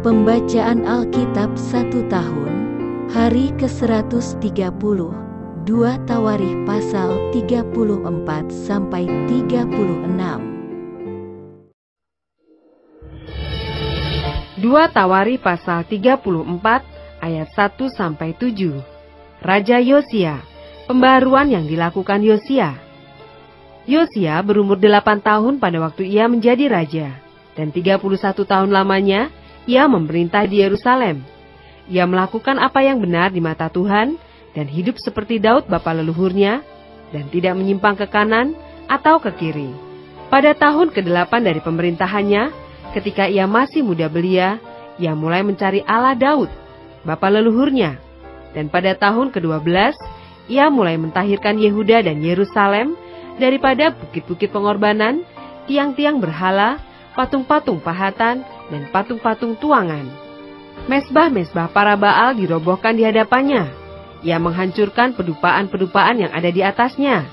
Pembacaan Alkitab 1 tahun, hari ke-130, 2 Tawarikh pasal 34-36. 2 Tawarikh pasal 34 ayat 1-7. Raja Yosia, pembaharuan yang dilakukan Yosia. Yosia berumur 8 tahun pada waktu ia menjadi raja, dan 31 tahun lamanya ia memerintah di Yerusalem. Ia melakukan apa yang benar di mata Tuhan dan hidup seperti Daud bapa leluhurnya, dan tidak menyimpang ke kanan atau ke kiri. Pada tahun ke-8 dari pemerintahannya, ketika ia masih muda belia, ia mulai mencari Allah Daud bapa leluhurnya. Dan pada tahun ke-12, ia mulai mentahirkan Yehuda dan Yerusalem daripada bukit-bukit pengorbanan, tiang-tiang berhala, patung-patung pahatan, dan patung-patung tuangan. Mesbah-mesbah para Baal dirobohkan di hadapannya. Ia menghancurkan pedupaan-pedupaan yang ada di atasnya.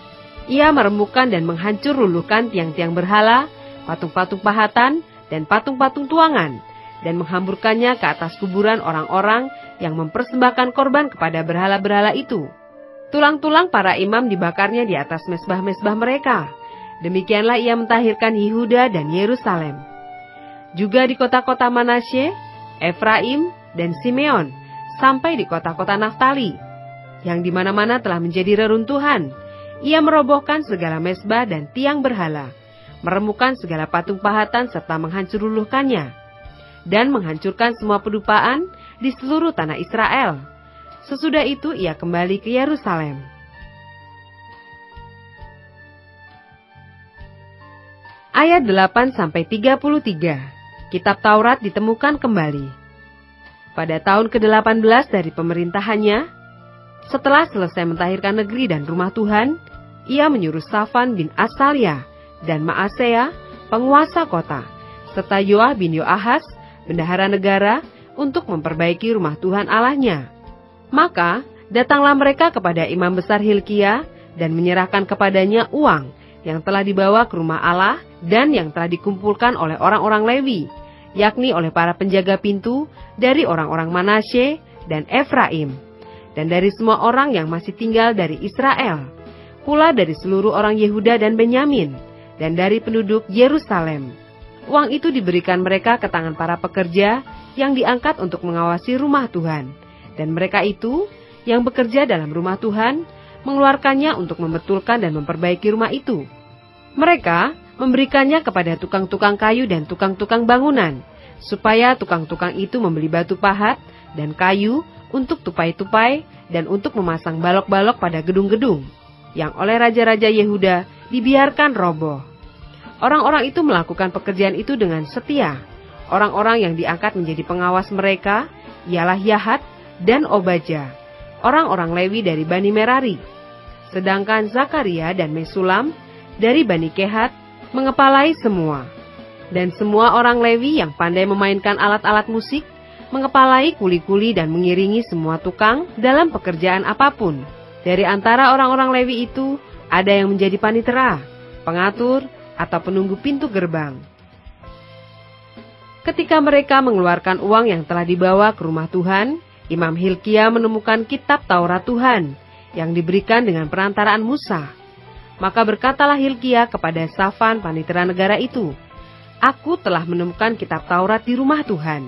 Ia meremukkan dan menghancur luluhkan tiang-tiang berhala, patung-patung pahatan, dan patung-patung tuangan, dan menghamburkannya ke atas kuburan orang-orang yang mempersembahkan korban kepada berhala-berhala itu. Tulang-tulang para imam dibakarnya di atas mesbah-mesbah mereka. Demikianlah ia mentahirkan Yehuda dan Yerusalem. Juga di kota-kota Manasye, Efraim, dan Simeon, sampai di kota-kota Naftali, yang di mana-mana telah menjadi reruntuhan. Ia merobohkan segala mesbah dan tiang berhala, meremukkan segala patung pahatan serta menghancur luluhkannya, dan menghancurkan semua pedupaan di seluruh tanah Israel. Sesudah itu ia kembali ke Yerusalem. Ayat 8-33. Kitab Taurat ditemukan kembali. Pada tahun ke-18 dari pemerintahannya, setelah selesai mentahirkan negeri dan rumah Tuhan, ia menyuruh Safan bin Asalia dan Maasea, penguasa kota, serta Yoah bin Yoahas, bendahara negara, untuk memperbaiki rumah Tuhan Allahnya. Maka datanglah mereka kepada imam besar Hilkia dan menyerahkan kepadanya uang yang telah dibawa ke rumah Allah dan yang telah dikumpulkan oleh orang-orang Lewi, yakni oleh para penjaga pintu dari orang-orang Manasye dan Efraim, dan dari semua orang yang masih tinggal dari Israel, pula dari seluruh orang Yehuda dan Benyamin, dan dari penduduk Yerusalem. Uang itu diberikan mereka ke tangan para pekerja yang diangkat untuk mengawasi rumah Tuhan, dan mereka itu yang bekerja dalam rumah Tuhan mengeluarkannya untuk membetulkan dan memperbaiki rumah itu. Mereka memberikannya kepada tukang-tukang kayu dan tukang-tukang bangunan, supaya tukang-tukang itu membeli batu pahat dan kayu untuk tupai-tupai dan untuk memasang balok-balok pada gedung-gedung yang oleh raja-raja Yehuda dibiarkan roboh. Orang-orang itu melakukan pekerjaan itu dengan setia. Orang-orang yang diangkat menjadi pengawas mereka ialah Yahat dan Obaja, orang-orang Lewi dari Bani Merari. Sedangkan Zakaria dan Mesulam dari Bani Kehat mengepalai semua. Dan semua orang Lewi yang pandai memainkan alat-alat musik mengepalai kuli-kuli dan mengiringi semua tukang dalam pekerjaan apapun. Dari antara orang-orang Lewi itu ada yang menjadi panitera, pengatur, atau penunggu pintu gerbang. Ketika mereka mengeluarkan uang yang telah dibawa ke rumah Tuhan, Imam Hilkia menemukan kitab Taurat Tuhan yang diberikan dengan perantaraan Musa. Maka berkatalah Hilkia kepada Safan panitera negara itu, "Aku telah menemukan kitab Taurat di rumah Tuhan."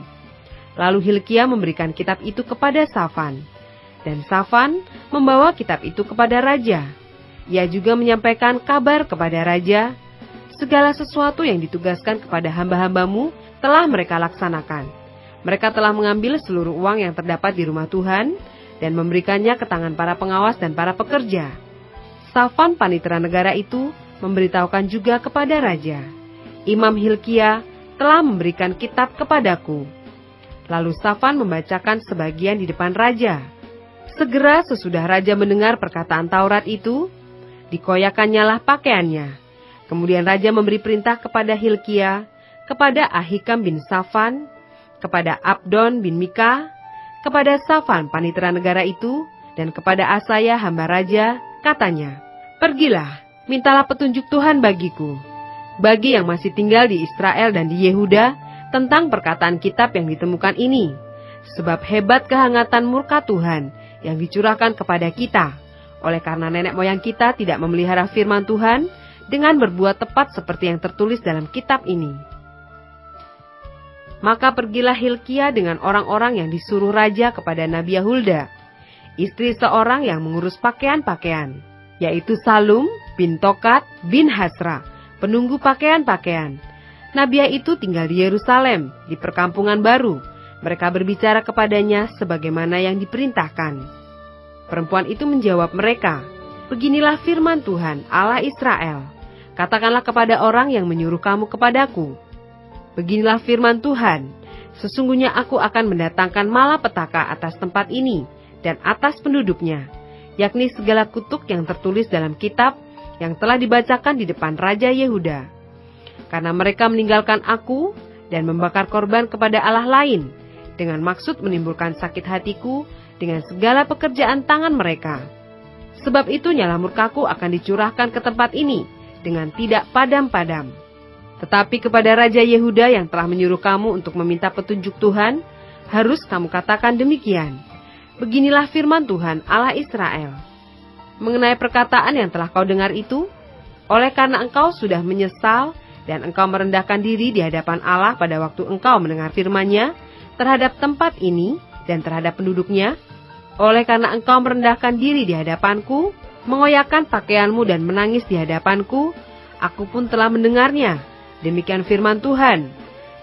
Lalu Hilkia memberikan kitab itu kepada Safan, dan Safan membawa kitab itu kepada raja. Ia juga menyampaikan kabar kepada raja, "Segala sesuatu yang ditugaskan kepada hamba-hambamu telah mereka laksanakan. Mereka telah mengambil seluruh uang yang terdapat di rumah Tuhan dan memberikannya ke tangan para pengawas dan para pekerja." Safan panitera negara itu memberitahukan juga kepada raja, "Imam Hilkia telah memberikan kitab kepadaku." Lalu Safan membacakan sebagian di depan raja. Segera sesudah raja mendengar perkataan Taurat itu, dikoyakkannyalah pakaiannya. Kemudian raja memberi perintah kepada Hilkia, kepada Ahikam bin Safan, kepada Abdon bin Mika, kepada Safan panitera negara itu, dan kepada Asaya hamba raja, katanya, "Pergilah, mintalah petunjuk Tuhan bagiku, bagi yang masih tinggal di Israel dan di Yehuda, tentang perkataan kitab yang ditemukan ini, sebab hebat kehangatan murka Tuhan yang dicurahkan kepada kita, oleh karena nenek moyang kita tidak memelihara firman Tuhan dengan berbuat tepat seperti yang tertulis dalam kitab ini. Maka pergilah Hilkia dengan orang-orang yang disuruh raja kepada Nabi Yahulda, istri seorang yang mengurus pakaian-pakaian, yaitu Salum bin Tokat bin Hasra, penunggu pakaian-pakaian. Nabiah itu tinggal di Yerusalem, di perkampungan baru. Mereka berbicara kepadanya sebagaimana yang diperintahkan. Perempuan itu menjawab mereka, "Beginilah firman Tuhan, Allah Israel. Katakanlah kepada orang yang menyuruh kamu kepadaku. Beginilah firman Tuhan, sesungguhnya aku akan mendatangkan malapetaka atas tempat ini dan atas penduduknya, yakni segala kutuk yang tertulis dalam kitab yang telah dibacakan di depan Raja Yehuda. Karena mereka meninggalkan aku dan membakar korban kepada Allah lain, dengan maksud menimbulkan sakit hatiku dengan segala pekerjaan tangan mereka. Sebab itu nyala murkaku akan dicurahkan ke tempat ini dengan tidak padam-padam. Tetapi kepada Raja Yehuda yang telah menyuruh kamu untuk meminta petunjuk Tuhan, harus kamu katakan demikian. Beginilah firman Tuhan, Allah Israel. Mengenai perkataan yang telah kau dengar itu, oleh karena engkau sudah menyesal dan engkau merendahkan diri di hadapan Allah pada waktu engkau mendengar firman-Nya terhadap tempat ini dan terhadap penduduknya, oleh karena engkau merendahkan diri di hadapanku, mengoyakkan pakaianmu dan menangis di hadapanku, aku pun telah mendengarnya. Demikian firman Tuhan.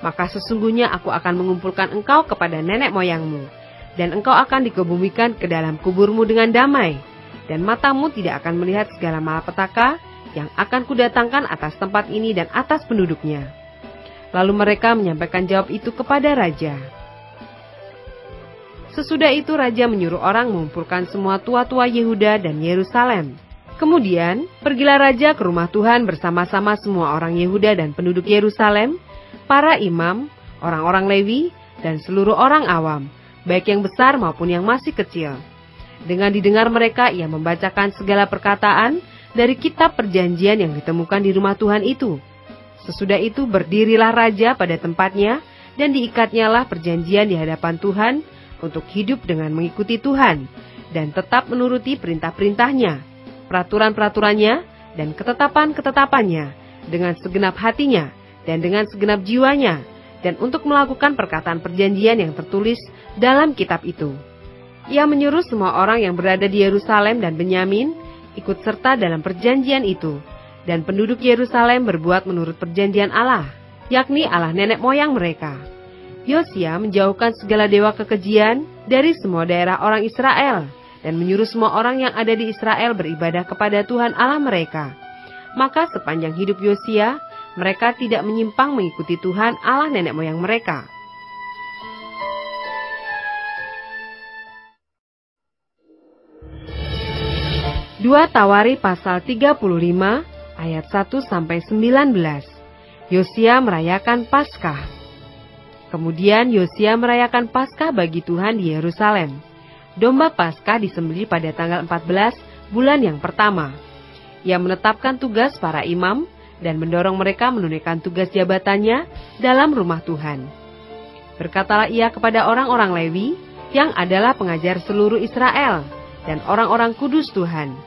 Maka sesungguhnya aku akan mengumpulkan engkau kepada nenek moyangmu, dan engkau akan dikebumikan ke dalam kuburmu dengan damai, dan matamu tidak akan melihat segala malapetaka yang akan kudatangkan atas tempat ini dan atas penduduknya." Lalu mereka menyampaikan jawab itu kepada raja. Sesudah itu raja menyuruh orang mengumpulkan semua tua-tua Yehuda dan Yerusalem. Kemudian pergilah raja ke rumah Tuhan bersama-sama semua orang Yehuda dan penduduk Yerusalem, para imam, orang-orang Lewi, dan seluruh orang awam, baik yang besar maupun yang masih kecil. Dengan didengar mereka, ia membacakan segala perkataan dari kitab perjanjian yang ditemukan di rumah Tuhan itu. Sesudah itu berdirilah raja pada tempatnya, dan diikatnyalah perjanjian di hadapan Tuhan untuk hidup dengan mengikuti Tuhan, dan tetap menuruti perintah-perintahnya, peraturan-peraturannya, dan ketetapan-ketetapannya, dengan segenap hatinya, dan dengan segenap jiwanya, dan untuk melakukan perkataan perjanjian yang tertulis dalam kitab itu. Ia menyuruh semua orang yang berada di Yerusalem dan Benyamin ikut serta dalam perjanjian itu, dan penduduk Yerusalem berbuat menurut perjanjian Allah, yakni Allah nenek moyang mereka. Yosia menjauhkan segala dewa kekejian dari semua daerah orang Israel, dan menyuruh semua orang yang ada di Israel beribadah kepada Tuhan Allah mereka. Maka sepanjang hidup Yosia, mereka tidak menyimpang mengikuti Tuhan Allah nenek moyang mereka. Dua Tawari pasal 35 ayat 1-19. Yosia merayakan Paskah. Kemudian Yosia merayakan Paskah bagi Tuhan di Yerusalem. Domba Paskah disembelih pada tanggal 14 bulan yang pertama. Ia menetapkan tugas para imam dan mendorong mereka menunaikan tugas jabatannya dalam rumah Tuhan. Berkatalah ia kepada orang-orang Lewi yang adalah pengajar seluruh Israel dan orang-orang kudus Tuhan,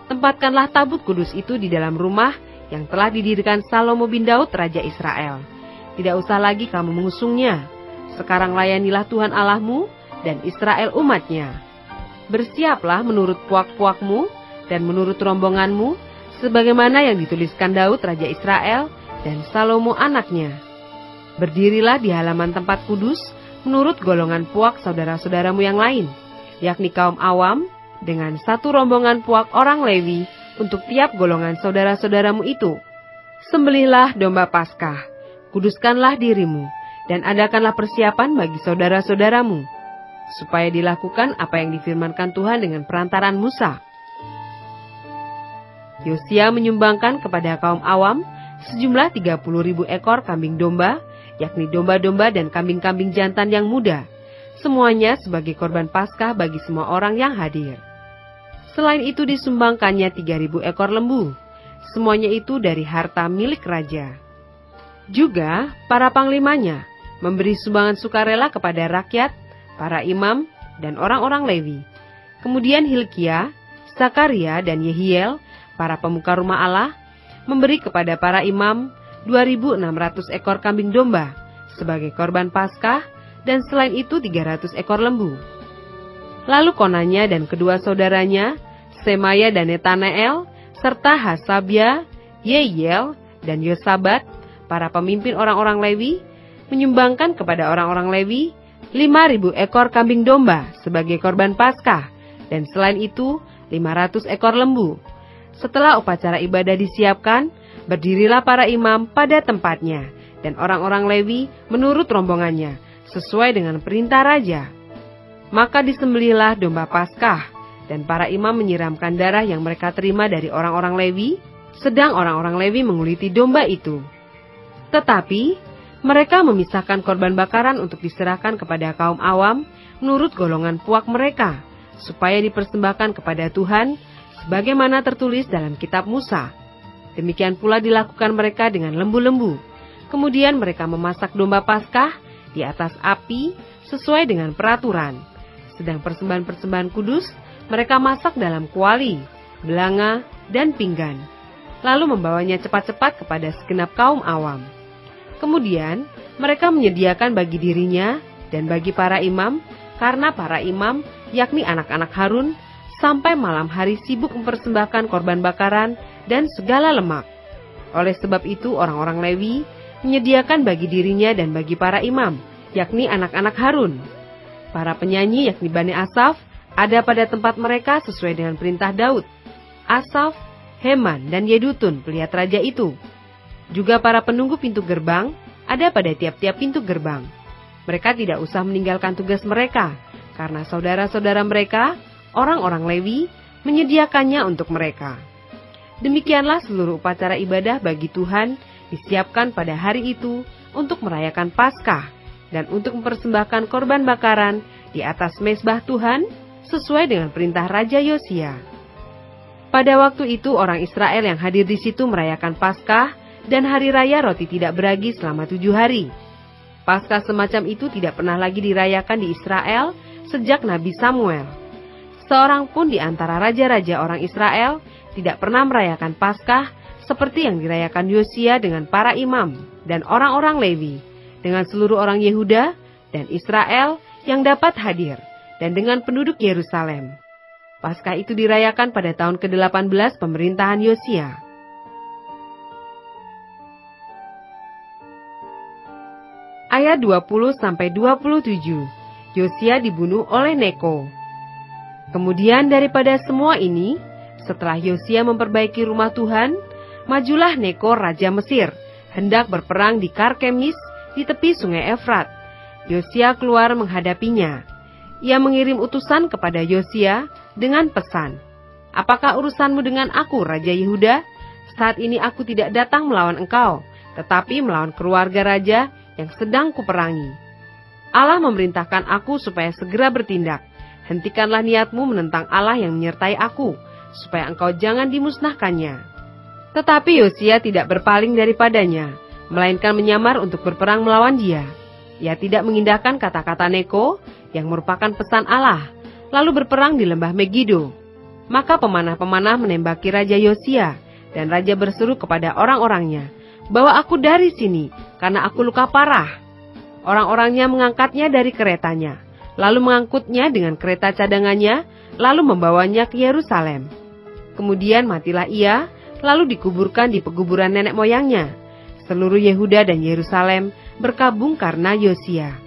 tempatkanlah tabut kudus itu di dalam rumah yang telah didirikan Salomo bin Daud Raja Israel. Tidak usah lagi kamu mengusungnya. Sekarang layanilah Tuhan Allahmu dan Israel umatnya. Bersiaplah menurut puak-puakmu dan menurut rombonganmu, sebagaimana yang dituliskan Daud Raja Israel dan Salomo anaknya. Berdirilah di halaman tempat kudus menurut golongan puak saudara-saudaramu yang lain, yakni kaum awam, dengan satu rombongan puak orang Lewi untuk tiap golongan saudara-saudaramu itu. Sembelihlah domba Paskah, kuduskanlah dirimu, dan adakanlah persiapan bagi saudara-saudaramu, supaya dilakukan apa yang difirmankan Tuhan dengan perantaran Musa. Yosia menyumbangkan kepada kaum awam sejumlah 30.000 ekor kambing domba, yakni domba-domba dan kambing-kambing jantan yang muda, semuanya sebagai korban Paskah bagi semua orang yang hadir. Selain itu disumbangkannya 3.000 ekor lembu, semuanya itu dari harta milik raja. Juga para panglimanya memberi sumbangan sukarela kepada rakyat, para imam, dan orang-orang Lewi. Kemudian Hilkia, Zakaria, dan Yehiel, para pemuka rumah Allah, memberi kepada para imam 2.600 ekor kambing domba sebagai korban Paskah, dan selain itu 300 ekor lembu. Lalu Konanya dan kedua saudaranya, Semaya dan Netaneel, serta Hasabia, Yehiel, dan Yosabat, para pemimpin orang-orang Lewi, menyumbangkan kepada orang-orang Lewi 5.000 ekor kambing domba sebagai korban Paskah, dan selain itu 500 ekor lembu. Setelah upacara ibadah disiapkan, berdirilah para imam pada tempatnya, dan orang-orang Lewi menurut rombongannya, sesuai dengan perintah raja. Maka disembelihlah domba Paskah, dan para imam menyiramkan darah yang mereka terima dari orang-orang Lewi, sedang orang-orang Lewi menguliti domba itu. Tetapi mereka memisahkan korban bakaran untuk diserahkan kepada kaum awam menurut golongan puak mereka, supaya dipersembahkan kepada Tuhan, sebagaimana tertulis dalam kitab Musa. Demikian pula dilakukan mereka dengan lembu-lembu. Kemudian mereka memasak domba Paskah di atas api sesuai dengan peraturan. Sedang persembahan-persembahan kudus mereka masak dalam kuali, belanga, dan pinggan, lalu membawanya cepat-cepat kepada segenap kaum awam. Kemudian mereka menyediakan bagi dirinya dan bagi para imam, karena para imam, yakni anak-anak Harun, sampai malam hari sibuk mempersembahkan korban bakaran dan segala lemak. Oleh sebab itu orang-orang Lewi menyediakan bagi dirinya dan bagi para imam, yakni anak-anak Harun. Para penyanyi yakni Bani Asaf ada pada tempat mereka sesuai dengan perintah Daud. Asaf, Heman, dan Yedutun pelihat raja itu. Juga para penunggu pintu gerbang ada pada tiap-tiap pintu gerbang. Mereka tidak usah meninggalkan tugas mereka, karena saudara-saudara mereka, orang-orang Lewi, menyediakannya untuk mereka. Demikianlah seluruh upacara ibadah bagi Tuhan disiapkan pada hari itu untuk merayakan Paskah dan untuk mempersembahkan korban bakaran di atas mezbah Tuhan sesuai dengan perintah Raja Yosia. Pada waktu itu orang Israel yang hadir di situ merayakan Paskah dan hari raya roti tidak beragi selama 7 hari. Paskah semacam itu tidak pernah lagi dirayakan di Israel sejak Nabi Samuel. Seorang pun di antara raja-raja orang Israel tidak pernah merayakan Paskah seperti yang dirayakan Yosia dengan para imam dan orang-orang Lewi, dengan seluruh orang Yehuda dan Israel yang dapat hadir, dan dengan penduduk Yerusalem. Paskah itu dirayakan pada tahun ke-18 pemerintahan Yosia. Ayat 20-27. Yosia dibunuh oleh Neko. Kemudian daripada semua ini, setelah Yosia memperbaiki rumah Tuhan, majulah Neko raja Mesir, hendak berperang di Karkemis di tepi sungai Efrat. Yosia keluar menghadapinya. Ia mengirim utusan kepada Yosia dengan pesan, "Apakah urusanmu dengan aku, Raja Yehuda? Saat ini aku tidak datang melawan engkau, tetapi melawan keluarga raja yang sedang kuperangi. Allah memerintahkan aku supaya segera bertindak. Hentikanlah niatmu menentang Allah yang menyertai aku, supaya engkau jangan dimusnahkannya." Tetapi Yosia tidak berpaling daripadanya, melainkan menyamar untuk berperang melawan dia. Ia tidak mengindahkan kata-kata Neko yang merupakan pesan Allah, lalu berperang di lembah Megido. Maka pemanah-pemanah menembaki Raja Yosia, dan Raja berseru kepada orang-orangnya, "Bawa aku dari sini, karena aku luka parah." Orang-orangnya mengangkatnya dari keretanya, lalu mengangkutnya dengan kereta cadangannya, lalu membawanya ke Yerusalem. Kemudian matilah ia, lalu dikuburkan di pekuburan nenek moyangnya. Seluruh Yehuda dan Yerusalem berkabung karena Yosia.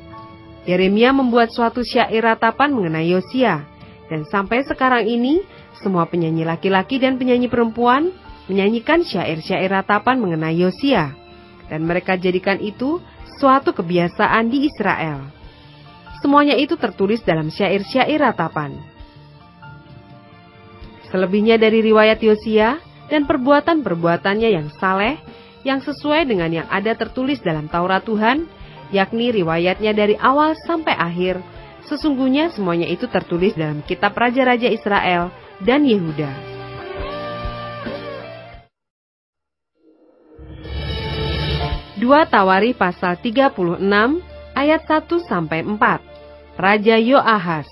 Yeremia membuat suatu syair ratapan mengenai Yosia, dan sampai sekarang ini semua penyanyi laki-laki dan penyanyi perempuan menyanyikan syair-syair ratapan mengenai Yosia, dan mereka jadikan itu suatu kebiasaan di Israel. Semuanya itu tertulis dalam syair-syair ratapan. Selebihnya dari riwayat Yosia dan perbuatan-perbuatannya yang saleh, yang sesuai dengan yang ada tertulis dalam Taurat Tuhan, yakni riwayatnya dari awal sampai akhir, sesungguhnya semuanya itu tertulis dalam kitab Raja-Raja Israel dan Yehuda. 2 Tawarikh pasal 36 ayat 1-4. Raja Yoahas.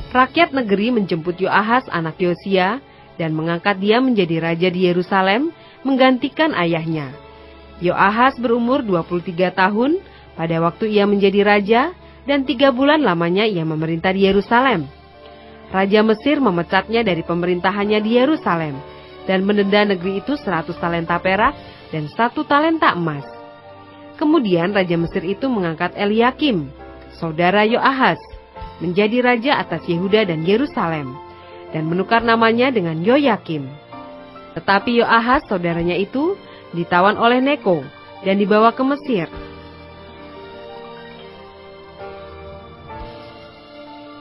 Rakyat negeri menjemput Yoahas anak Yosia dan mengangkat dia menjadi raja di Yerusalem menggantikan ayahnya. Yoahas berumur 23 tahun pada waktu ia menjadi raja dan 3 bulan lamanya ia memerintah di Yerusalem. Raja Mesir memecatnya dari pemerintahannya di Yerusalem dan mendenda negeri itu 100 talenta perak dan 1 talenta emas. Kemudian Raja Mesir itu mengangkat Eliakim, saudara Yoahas, menjadi raja atas Yehuda dan Yerusalem, dan menukar namanya dengan Yoyakim. Tetapi Yoahas, saudaranya itu, ditawan oleh Neko dan dibawa ke Mesir.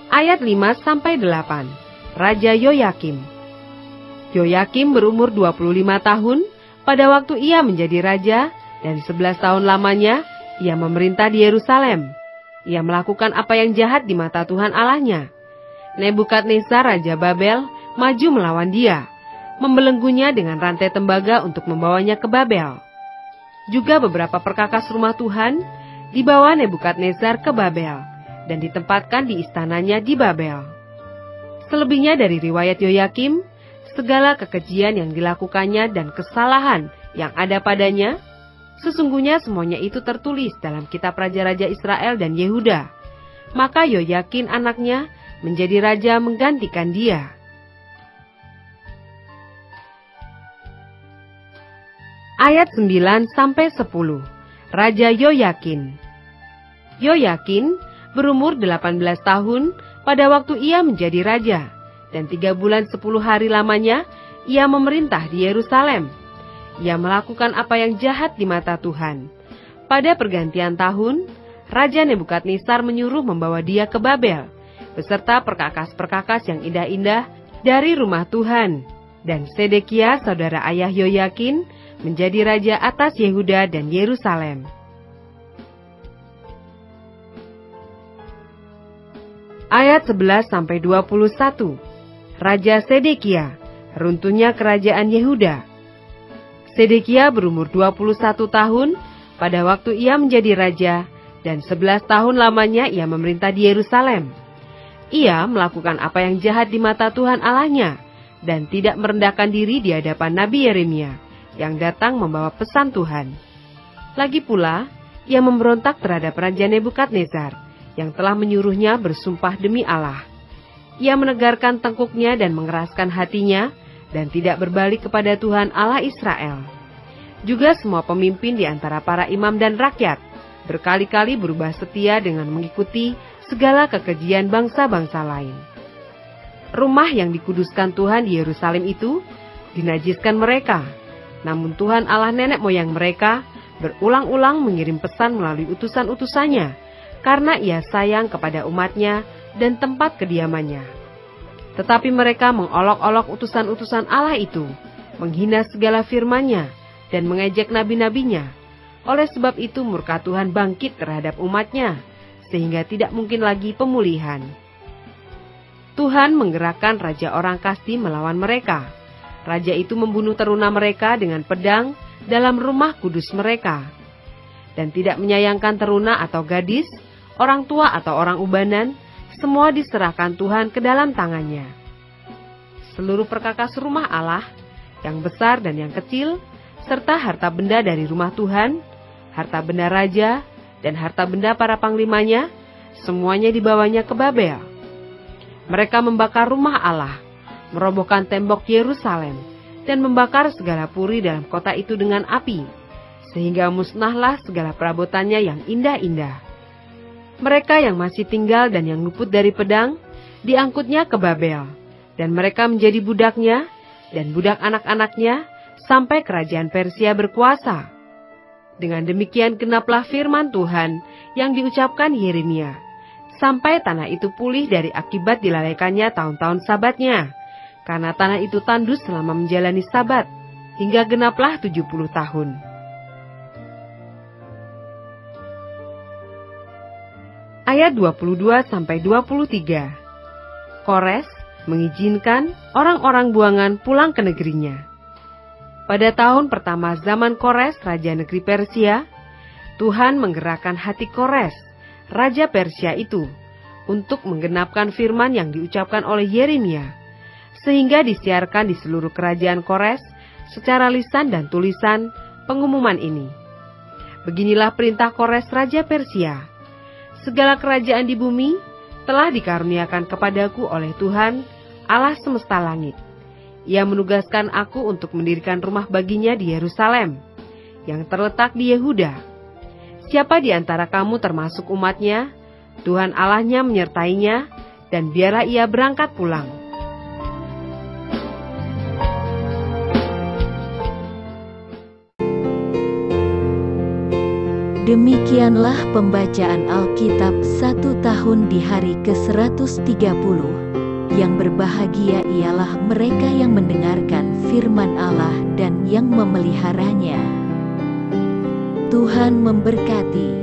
Ayat 5-8. Raja Yoyakim. Yoyakim berumur 25 tahun pada waktu ia menjadi raja, dan 11 tahun lamanya ia memerintah di Yerusalem. Ia melakukan apa yang jahat di mata Tuhan Allahnya. Nebukadnezar Raja Babel maju melawan dia, membelenggunya dengan rantai tembaga untuk membawanya ke Babel. Juga beberapa perkakas rumah Tuhan dibawa Nebukadnezar ke Babel dan ditempatkan di istananya di Babel. Selebihnya dari riwayat Yoyakim, segala kekejian yang dilakukannya dan kesalahan yang ada padanya, sesungguhnya semuanya itu tertulis dalam kitab Raja-Raja Israel dan Yehuda. Maka Yoyakin anaknya menjadi raja menggantikan dia. Ayat 9-10. Raja Yoyakin. Yoyakin berumur 18 tahun pada waktu ia menjadi raja, dan 3 bulan 10 hari lamanya ia memerintah di Yerusalem. Ia melakukan apa yang jahat di mata Tuhan. Pada pergantian tahun, Raja Nebukadnezar menyuruh membawa dia ke Babel, beserta perkakas-perkakas yang indah-indah dari rumah Tuhan. Dan Sedekia, saudara ayah Yoyakin, menjadi raja atas Yehuda dan Yerusalem. Ayat 11-21. Raja Sedekia, runtuhnya kerajaan Yehuda. Sedekia berumur 21 tahun pada waktu ia menjadi raja, dan 11 tahun lamanya ia memerintah di Yerusalem. Ia melakukan apa yang jahat di mata Tuhan Allahnya, dan tidak merendahkan diri di hadapan Nabi Yeremia, yang datang membawa pesan Tuhan. Lagi pula, ia memberontak terhadap Raja Nebukadnezar, yang telah menyuruhnya bersumpah demi Allah. Ia menegarkan tengkuknya dan mengeraskan hatinya, dan tidak berbalik kepada Tuhan Allah Israel. Juga semua pemimpin di antara para imam dan rakyat berkali-kali berubah setia dengan mengikuti segala kekejian bangsa-bangsa lain. Rumah yang dikuduskan Tuhan di Yerusalem itu dinajiskan mereka, namun Tuhan Allah nenek moyang mereka berulang-ulang mengirim pesan melalui utusan-utusannya, karena ia sayang kepada umatnya dan tempat kediamannya. Tetapi mereka mengolok-olok utusan-utusan Allah itu, menghina segala firman-Nya, dan mengejek nabi-nabinya. Oleh sebab itu murka Tuhan bangkit terhadap umat-Nya, sehingga tidak mungkin lagi pemulihan. Tuhan menggerakkan raja orang Kasdi melawan mereka. Raja itu membunuh teruna mereka dengan pedang dalam rumah kudus mereka, dan tidak menyayangkan teruna atau gadis, orang tua atau orang ubanan. Semua diserahkan Tuhan ke dalam tangannya. Seluruh perkakas rumah Allah, yang besar dan yang kecil, serta harta benda dari rumah Tuhan, harta benda raja, dan harta benda para panglimanya, semuanya dibawanya ke Babel. Mereka membakar rumah Allah, merobohkan tembok Yerusalem, dan membakar segala puri dalam kota itu dengan api, sehingga musnahlah segala perabotannya yang indah-indah. Mereka yang masih tinggal dan yang luput dari pedang, diangkutnya ke Babel, dan mereka menjadi budaknya, dan budak anak-anaknya, sampai kerajaan Persia berkuasa. Dengan demikian genaplah firman Tuhan yang diucapkan Yeremia, sampai tanah itu pulih dari akibat dilalaikannya tahun-tahun sabatnya, karena tanah itu tandus selama menjalani sabat, hingga genaplah 70 tahun. Ayat 22-23. Kores mengizinkan orang-orang buangan pulang ke negerinya. Pada tahun pertama zaman Kores, Raja Negeri Persia, Tuhan menggerakkan hati Kores, Raja Persia itu, untuk menggenapkan firman yang diucapkan oleh Yeremia, sehingga disiarkan di seluruh kerajaan Kores secara lisan dan tulisan pengumuman ini. Beginilah perintah Kores Raja Persia. Segala kerajaan di bumi telah dikaruniakan kepadaku oleh Tuhan, Allah semesta langit. Ia menugaskan aku untuk mendirikan rumah baginya di Yerusalem, yang terletak di Yehuda. Siapa di antara kamu termasuk umatnya, Tuhan Allahnya menyertainya, dan biarlah ia berangkat pulang. Demikianlah pembacaan Alkitab 1 tahun di hari ke-130. Yang berbahagia ialah mereka yang mendengarkan firman Allah dan yang memeliharanya. Tuhan memberkati.